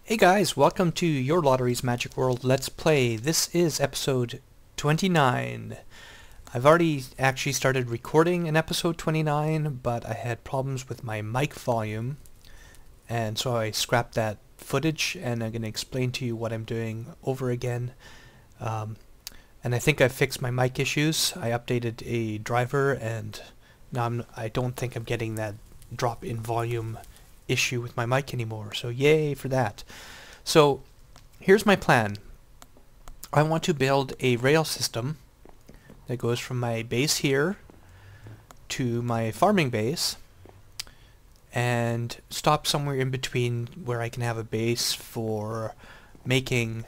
Hey guys, welcome to Your Lottery's Magic World Let's Play. This is episode 29. I've already actually started recording in episode 29, but I had problems with my mic volume, and so I scrapped that footage, and I'm going to explain to you what I'm doing over again. And I think I fixed my mic issues. I updated a driver, and now I don't think I'm getting that drop in volume issue with my mic anymore, so yay for that. So here's my plan. I want to build a rail system that goes from my base here to my farming base and stop somewhere in between where I can have a base for making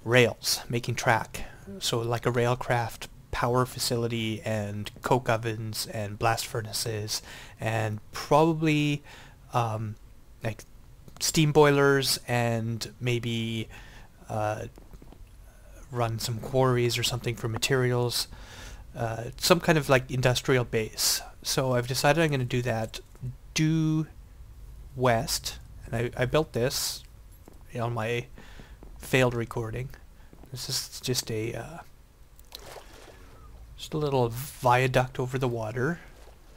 rails, making track. So like a railcraft power facility and coke ovens and blast furnaces and probably like steam boilers and maybe run some quarries or something for materials, some kind of like industrial base. So I've decided I'm going to do that due west, and I built this on my failed recording. This is just a little viaduct over the water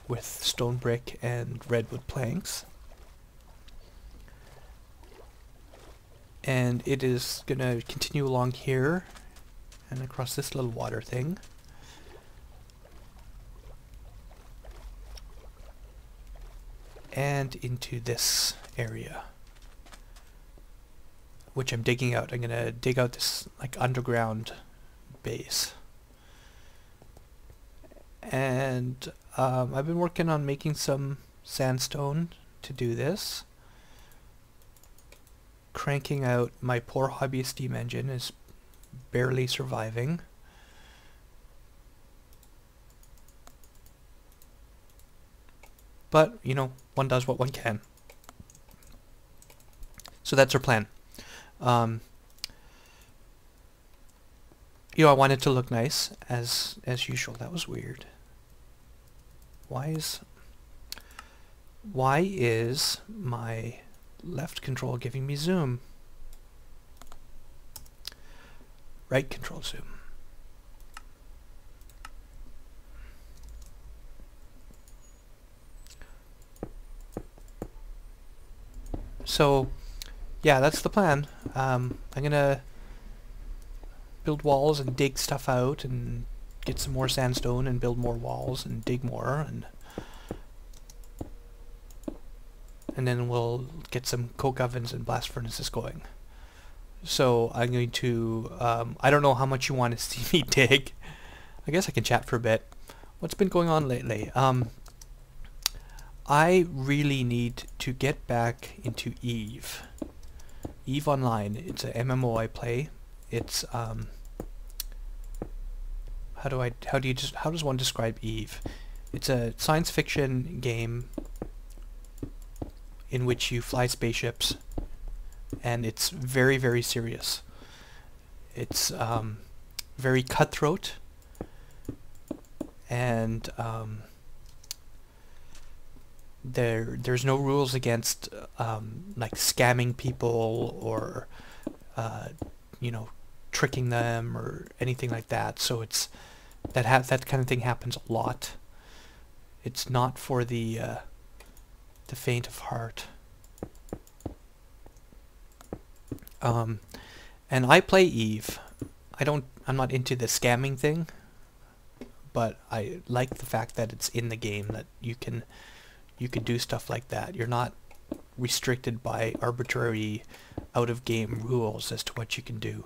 with stone brick and redwood planks. And it is going to continue along here and across this little water thing. And into this area, which I'm digging out. I'm going to dig out this like underground base. And I've been working on making some sandstone to do this. Cranking out my poor hobby steam engine is barely surviving. But, you know, one does what one can. So that's our plan. You know, I want it to look nice, as usual. That was weird. Why is my left control giving me zoom? Right control zoom. So yeah, that's the plan. I'm gonna build walls and dig stuff out and get some more sandstone and build more walls and dig more, and then we'll get some coke ovens and blast furnaces going. So I'm going to, I don't know how much you want to see me dig. I guess I can chat for a bit. What's been going on lately? I really need to get back into Eve. Eve Online. It's a MMO I play. It's, how does one describe Eve? It's a science fiction game in which you fly spaceships, and it's very, very serious. It's very cutthroat, and there's no rules against like scamming people or you know, tricking them or anything like that. So it's that kind of thing happens a lot. It's not for the faint of heart. And I play Eve. I'm not into the scamming thing, but I like the fact that it's in the game, that you can do stuff like that. You're not restricted by arbitrary out-of-game rules as to what you can do.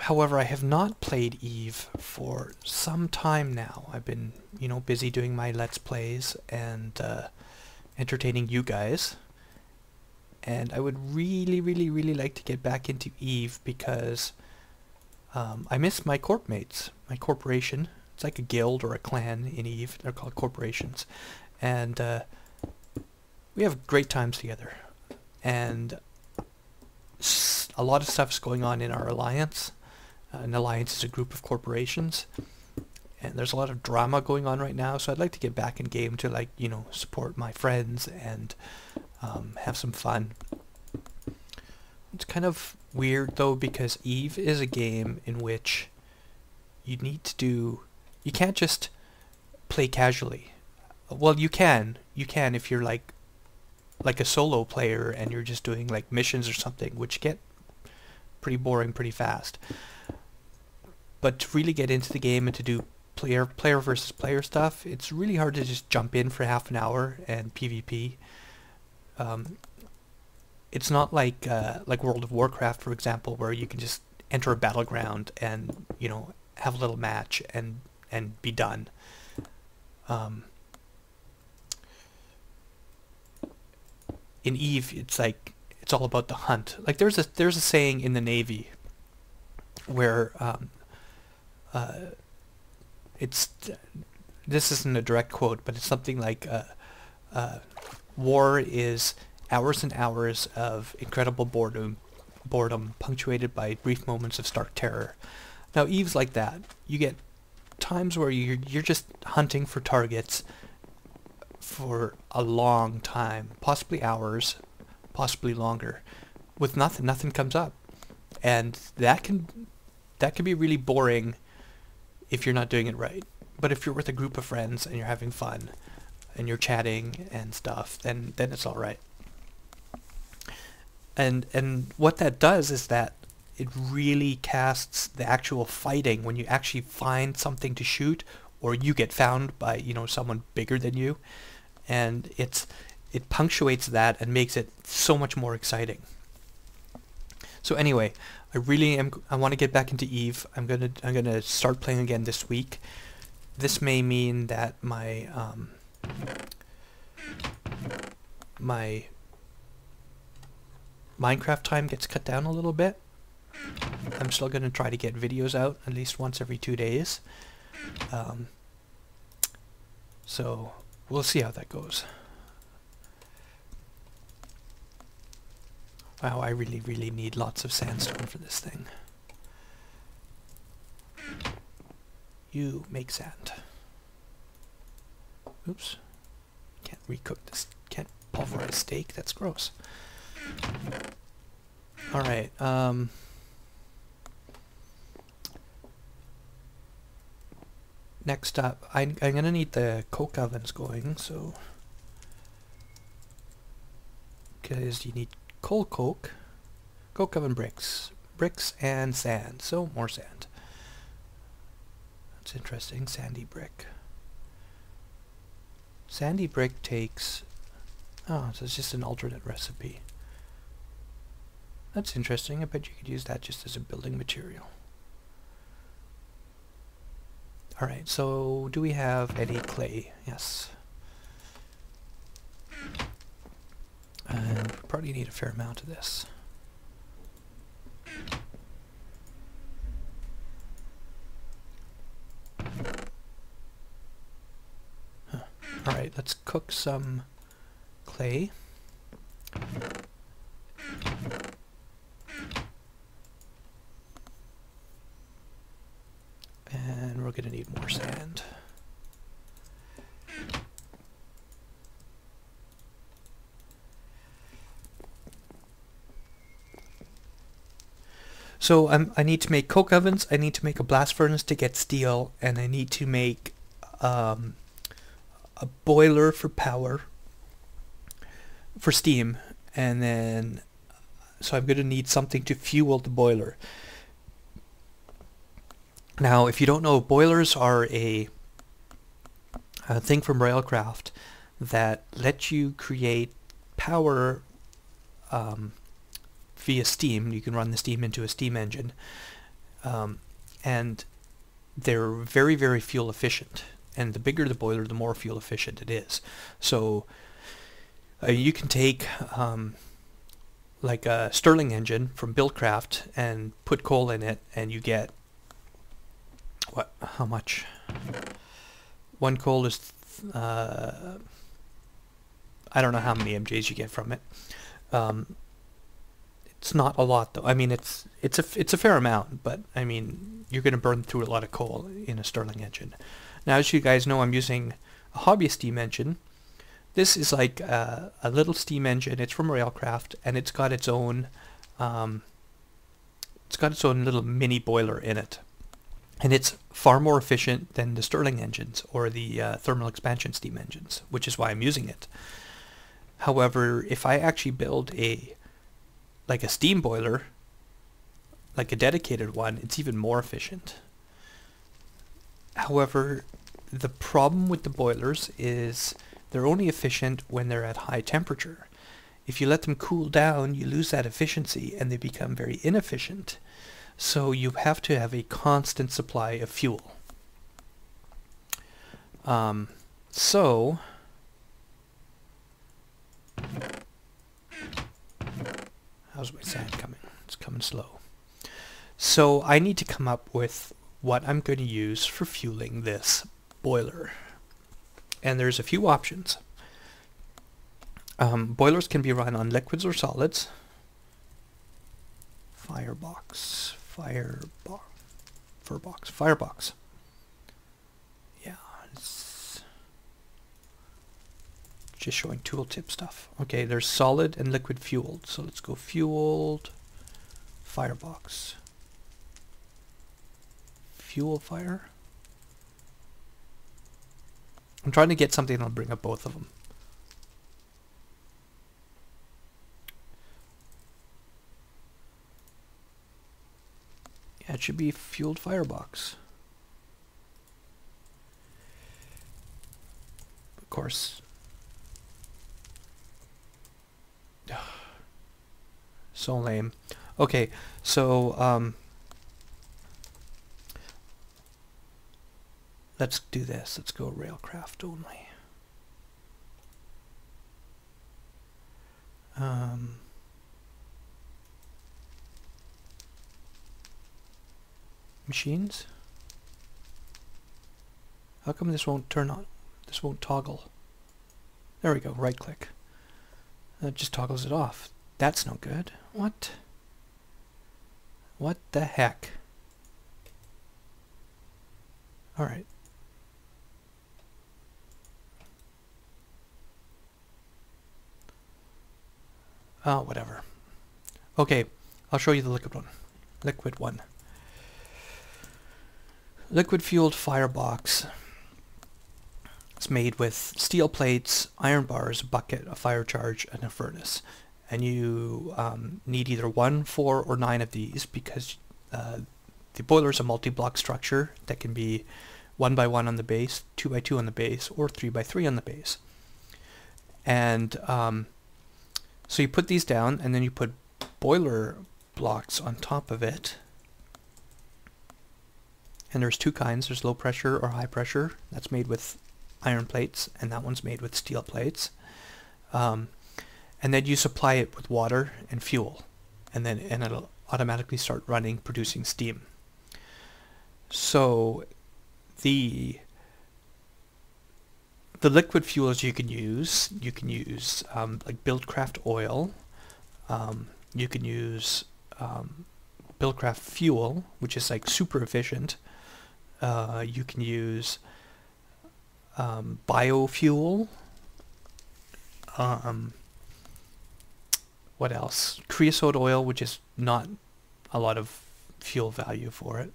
However, I have not played Eve for some time now. I've been, you know, busy doing my Let's Plays and entertaining you guys. And I would really, really, really like to get back into Eve because I miss my corp mates, my corporation. It's like a guild or a clan in Eve. They're called corporations. And we have great times together. And a lot of stuff's going on in our alliance. An alliance is a group of corporations, and there's a lot of drama going on right now, so I'd like to get back in game to, like, you know, support my friends and have some fun. It's kind of weird though, because Eve is a game in which you can't just play casually. Well, you can if you're like a solo player and you're just doing like missions or something, which get pretty boring pretty fast. But to really get into the game and to do player versus player stuff, it's really hard to just jump in for half an hour and PvP. It's not like World of Warcraft, for example, where you can just enter a battleground and, you know, have a little match and be done. In Eve, it's like it's all about the hunt. Like there's a saying in the Navy where this isn't a direct quote, but it's something like war is hours and hours of incredible boredom punctuated by brief moments of stark terror. Now Eve's like that. You get times where you're just hunting for targets for a long time, possibly hours, possibly longer, with nothing comes up, and that can be really boring if you're not doing it right. But if you're with a group of friends and you're having fun and you're chatting and stuff, then it's all right. And what that does is that it really casts the actual fighting when you actually find something to shoot, or you get found by, you know, someone bigger than you, and it punctuates that and makes it so much more exciting. So anyway, I want to get back into Eve. I'm gonna start playing again this week. This may mean that my my Minecraft time gets cut down a little bit. I'm still going to try to get videos out at least once every 2 days. So we'll see how that goes. Wow, I really need lots of sandstone for this thing. You make sand. Oops. Can't recook this. Can't pulverize steak. That's gross. Alright, next up, I'm gonna need the coke ovens going, so, because you need coal coke oven bricks, and sand, so more sand. That's interesting, sandy brick. Sandy brick takes, oh, so it's just an alternate recipe. That's interesting. I bet you could use that just as a building material. Alright, so do we have any clay? Yes. And we probably need a fair amount of this. Huh. Alright, let's cook some clay. And we're going to need more sand. So I need to make coke ovens, I need to make a blast furnace to get steel, and I need to make a boiler for power, for steam, and then, so I'm going to need something to fuel the boiler. Now, if you don't know, boilers are a thing from Railcraft that let you create power via steam. You can run the steam into a steam engine, and they're very fuel efficient. And the bigger the boiler, the more fuel efficient it is. So you can take like a Stirling engine from Buildcraft and put coal in it, and you get how much? One coal is I don't know how many MJs you get from it. It's not a lot though. I mean, it's a fair amount, but I mean, you're going to burn through a lot of coal in a Stirling engine. Now, as you guys know, I'm using a hobby steam engine, This is like a little steam engine. It's from Railcraft, and it's got its own little mini boiler in it, and it's far more efficient than the Stirling engines or the thermal expansion steam engines, which is why I'm using it. However, if I actually build a steam boiler, like a dedicated one, it's even more efficient. However, the problem with the boilers is they're only efficient when they're at high temperature. If you let them cool down, you lose that efficiency and they become very inefficient. So you have to have a constant supply of fuel. So how's my sand coming? It's coming slow. So I need to come up with what I'm going to use for fueling this boiler. And there's a few options. Boilers can be run on liquids or solids. Firebox. Yeah, it's just showing tooltip stuff. Okay, there's solid and liquid fueled. So let's go fueled, firebox. Fuel fire. I'm trying to get something that'll bring up both of them. Yeah, it should be fueled firebox. Of course. So lame. Okay, so let's do this. Let's go Railcraft only. Machines? How come this won't turn on? This won't toggle. There we go, right click. That just toggles it off. That's no good. What? What the heck? Alright. Oh, whatever. Okay, I'll show you the liquid one. Liquid one. Liquid fueled firebox. It's made with steel plates, iron bars, a bucket, a fire charge, and a furnace. And you need either 1, 4, or 9 of these because the boiler is a multi-block structure that can be 1 by 1 on the base, 2 by 2 on the base, or 3 by 3 on the base. And so you put these down, and then you put boiler blocks on top of it. And there's 2 kinds. There's low pressure or high pressure. That's made with iron plates, and that one's made with steel plates. And then you supply it with water and fuel, and it'll automatically start running, producing steam. So the liquid fuels you can use like Buildcraft oil. You can use Buildcraft fuel, which is like super efficient. You can use biofuel. What else? Creosote oil, which is not a lot of fuel value for it.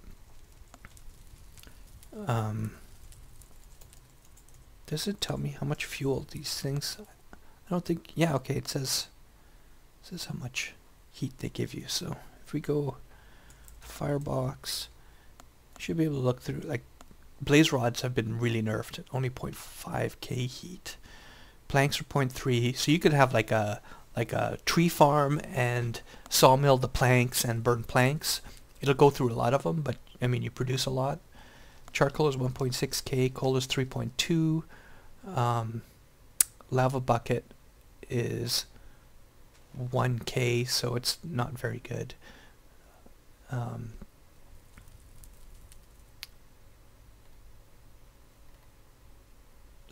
Does it tell me how much fuel these things? I don't think. Yeah, okay. It says how much heat they give you. So if we go firebox, should be able to look through. Like blaze rods have been really nerfed. Only 0.5k heat. Planks are 0.3. So you could have like a tree farm and sawmill the planks and burn planks. It'll go through a lot of them, but I mean you produce a lot. Charcoal is 1.6k, coal is 3.2. Lava bucket is 1k, so it's not very good.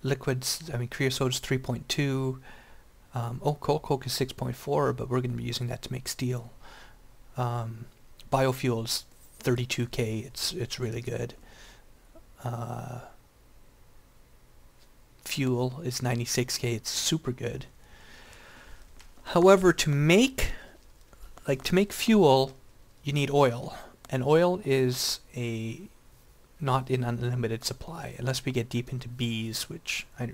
Liquids, I mean creosote is 3.2. Coal coke is 6.4, but we're going to be using that to make steel. Biofuels 32k. It's really good. fuel is 96k. It's super good. However, to make fuel, you need oil, and oil is not in unlimited supply unless we get deep into bees, which I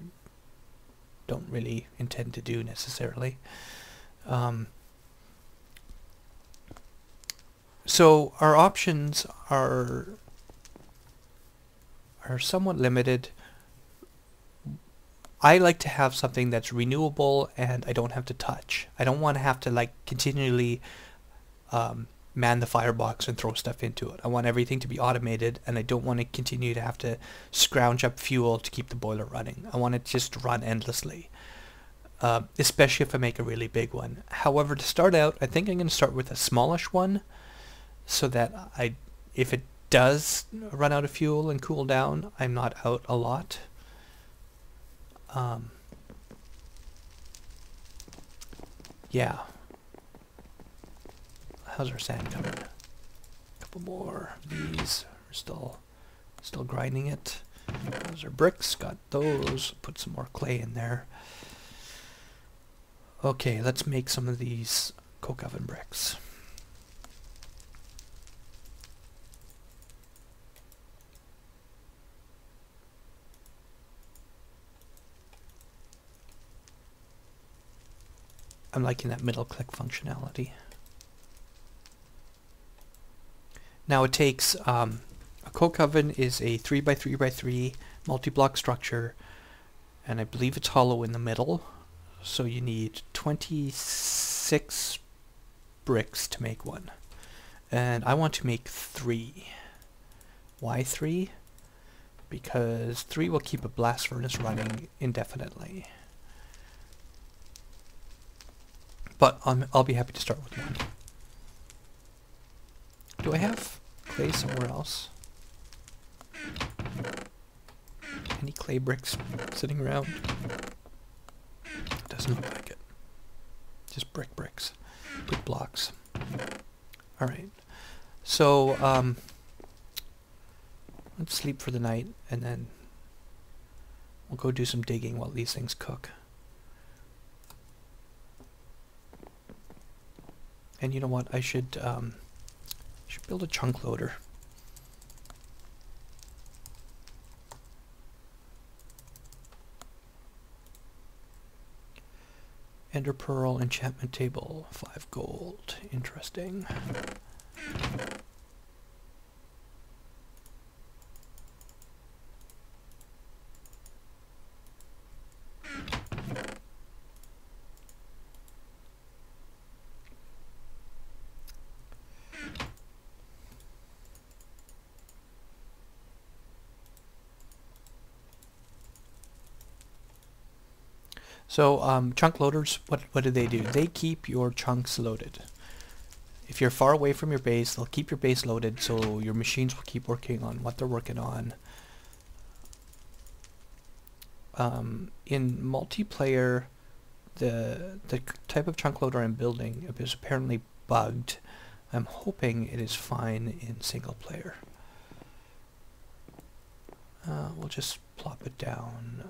don't really intend to do necessarily. So our options are somewhat limited. I like to have something that's renewable and I don't have to touch. I don't want to have to like continually man the firebox and throw stuff into it. I want everything to be automated, and I don't want to continue to have to scrounge up fuel to keep the boiler running. I want it just to run endlessly, especially if I make a really big one. However, to start out, I think I'm going to start with a smallish one, so that if it does run out of fuel and cool down, I'm not out a lot. Yeah. How's our sand coming? A couple more of these. We're still grinding it. Those are bricks. Got those. Put some more clay in there. Okay, let's make some of these coke oven bricks. I'm liking that middle click functionality. Now it takes, a coke oven is a 3x3x3 multi-block structure, and I believe it's hollow in the middle, so you need 26 bricks to make one. And I want to make 3. Why 3? Because 3 will keep a blast furnace running indefinitely. But I'll be happy to start with 1. Do I have clay somewhere else? Any clay bricks sitting around? Doesn't look like it. Just brick blocks. Alright. So, let's sleep for the night, and then we'll go do some digging while these things cook. And you know what? I should build a chunk loader. Ender pearl enchantment table, 5 gold. Interesting. So chunk loaders, what do? They keep your chunks loaded. If you're far away from your base, they'll keep your base loaded, so your machines will keep working on what they're working on. In multiplayer, the type of chunk loader I'm building is apparently bugged. I'm hoping it is fine in single player. We'll just plop it down.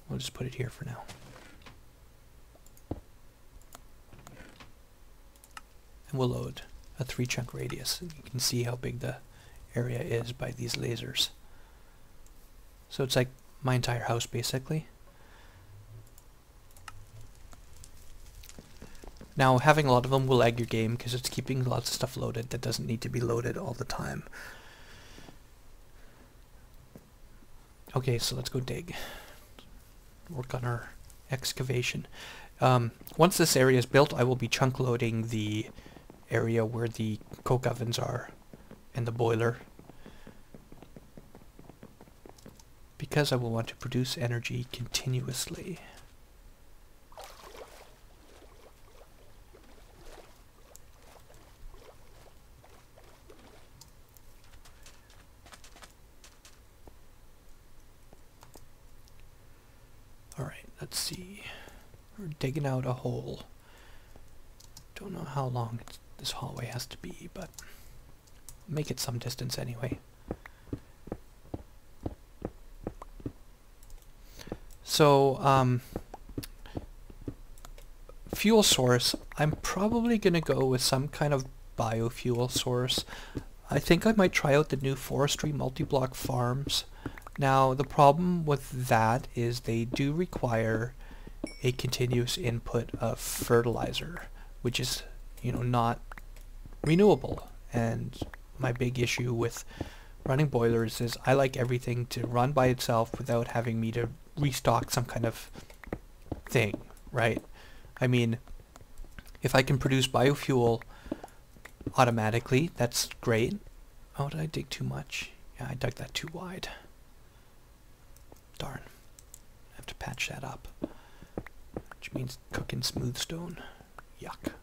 We'll just put it here for now. And we'll load a 3 chunk radius. You can see how big the area is by these lasers. So it's like my entire house basically. Now having a lot of them will lag your game because it's keeping lots of stuff loaded that doesn't need to be loaded all the time. Okay, so let's go dig. Work on our excavation. Once this area is built, I will be chunk loading the area where the coke ovens are and the boiler, because I will want to produce energy continuously. Alright, let's see. We're digging out a hole. Don't know how long this hallway has to be, but make it some distance anyway. So, fuel source, I'm probably going to go with some kind of biofuel source. I think I might try out the new forestry multi-block farms. Now, the problem with that is they do require a continuous input of fertilizer, which is, not renewable. And my big issue with running boilers is I like everything to run by itself without having me to restock some kind of thing, right? I mean, if I can produce biofuel automatically, that's great. Oh, did I dig too much? Yeah, I dug that too wide. Darn. I have to patch that up. Which means cooking smooth stone. Yuck.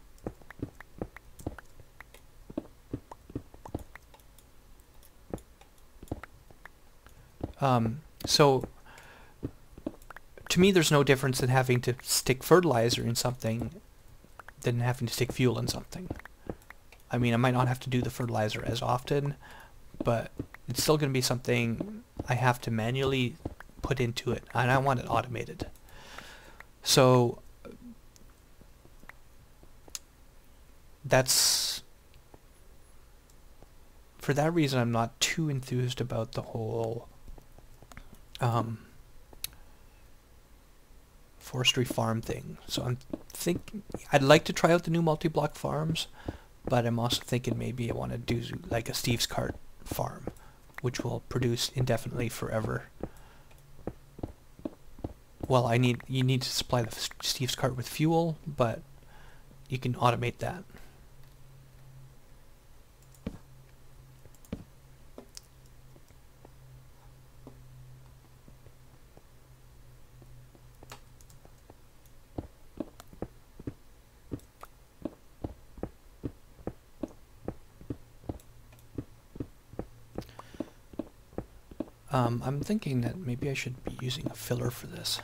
So to me there's no difference in having to stick fertilizer in something than having to stick fuel in something. I mean, I might not have to do the fertilizer as often, but it's still going to be something I have to manually put into it, and I want it automated. So that's, for that reason, I'm not too enthused about the whole forestry farm thing. So I'm thinking I'd like to try out the new multi-block farms, but I'm also thinking maybe I want to do like a Steve's Cart farm, which will produce indefinitely forever. Well, you need to supply the Steve's Cart with fuel, but you can automate that. I'm thinking that maybe I should be using a filler for this.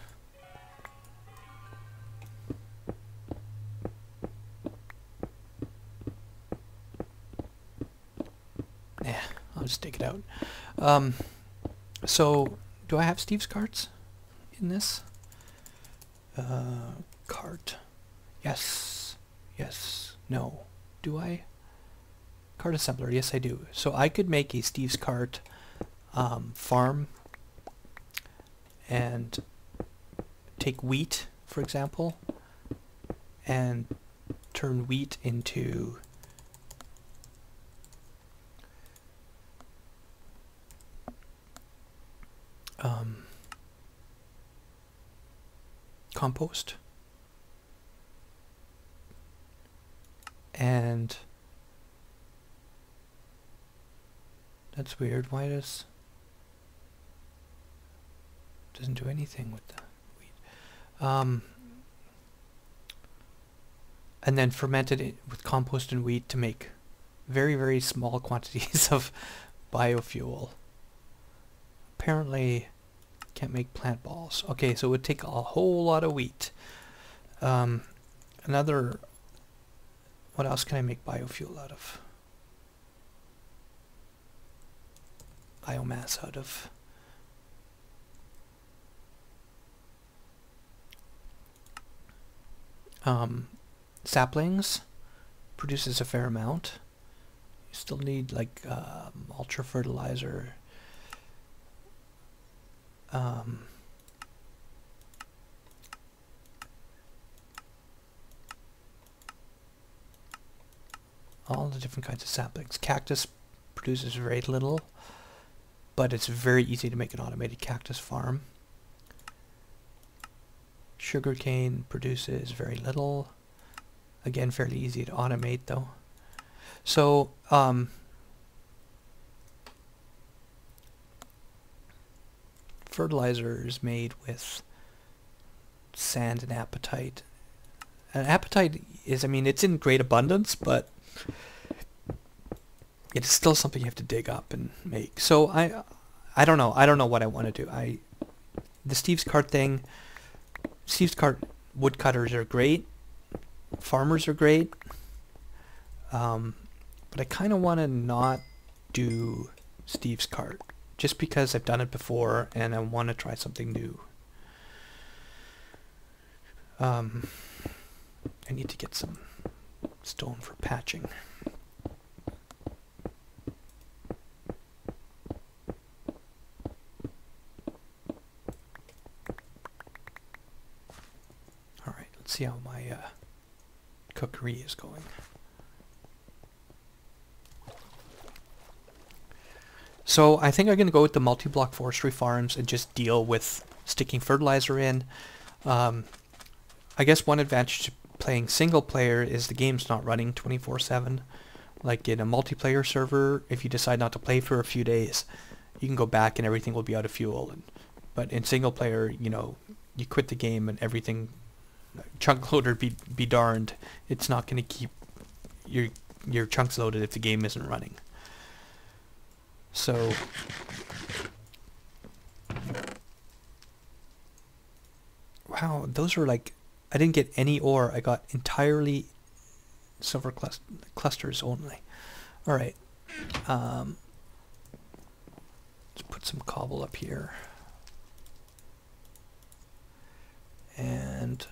Yeah, I'll just take it out. So, do I have Steve's carts in this? Cart. Yes. Yes. No. Do I? Cart assembler. Yes, I do. So I could make a Steve's Cart farm and take wheat, for example, and turn wheat into compost, and that's weird. Why doesn't do anything with the wheat? And then fermented it with compost and wheat to make very, very small quantities of biofuel. Apparently can't make plant balls. Okay, so it would take a whole lot of wheat. What else can I make biofuel out of? Biomass out of? Saplings produces a fair amount. You still need like ultra fertilizer. All the different kinds of saplings. Cactus produces very little, but it's very easy to make an automated cactus farm. Sugarcane produces very little. Again, fairly easy to automate though. So, fertilizer is made with sand and apatite. And apatite is, I mean, it's in great abundance, but it's still something you have to dig up and make. So I don't know. I don't know what I want to do. The Steve's Cart thing, Steve's Cart woodcutters are great. Farmers are great. But I kind of want to not do Steve's Cart just because I've done it before and I want to try something new. I need to get some stone for patching. Alright, let's see how my cookery is going. So I think I'm going to go with the multi-block forestry farms and just deal with sticking fertilizer in. I guess one advantage to playing single player is the game's not running 24/7. Like in a multiplayer server, if you decide not to play for a few days, you can go back and everything will be out of fuel. But in single player, you know, you quit the game and everything, chunk loader be darned, it's not going to keep your chunks loaded if the game isn't running. So wow, those are like, I didn't get any ore. I got entirely silver clusters only. All right. Let's put some cobble up here. And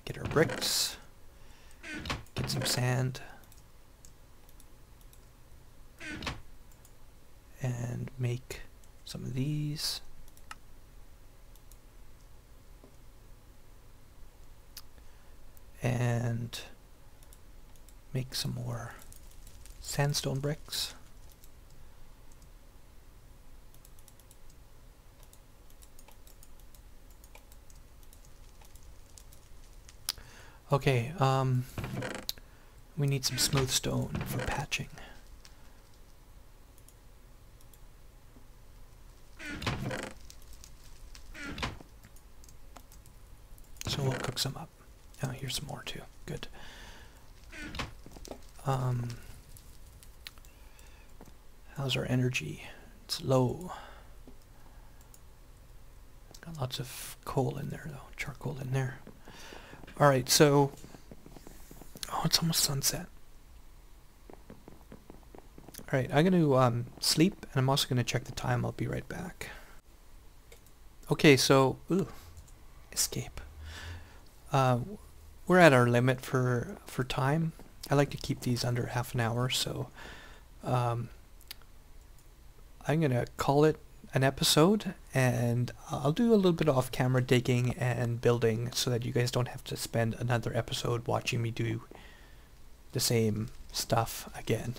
get our bricks. Get some sand. And make some of these. And make some more sandstone bricks. Okay, we need some smooth stone for patching. So we'll cook some up. Oh, here's some more too. Good. How's our energy? It's low. Got lots of coal in there though, charcoal in there. Alright, so oh, it's almost sunset. Alright, I'm gonna sleep, and I'm also gonna check the time. I'll be right back. Okay, so escape. We're at our limit for time. I like to keep these under half an hour, so I'm gonna call it an episode, and I'll do a little bit of off-camera digging and building so that you guys don't have to spend another episode watching me do the same stuff again.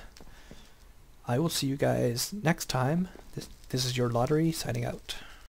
I will see you guys next time. This is your lottery signing out.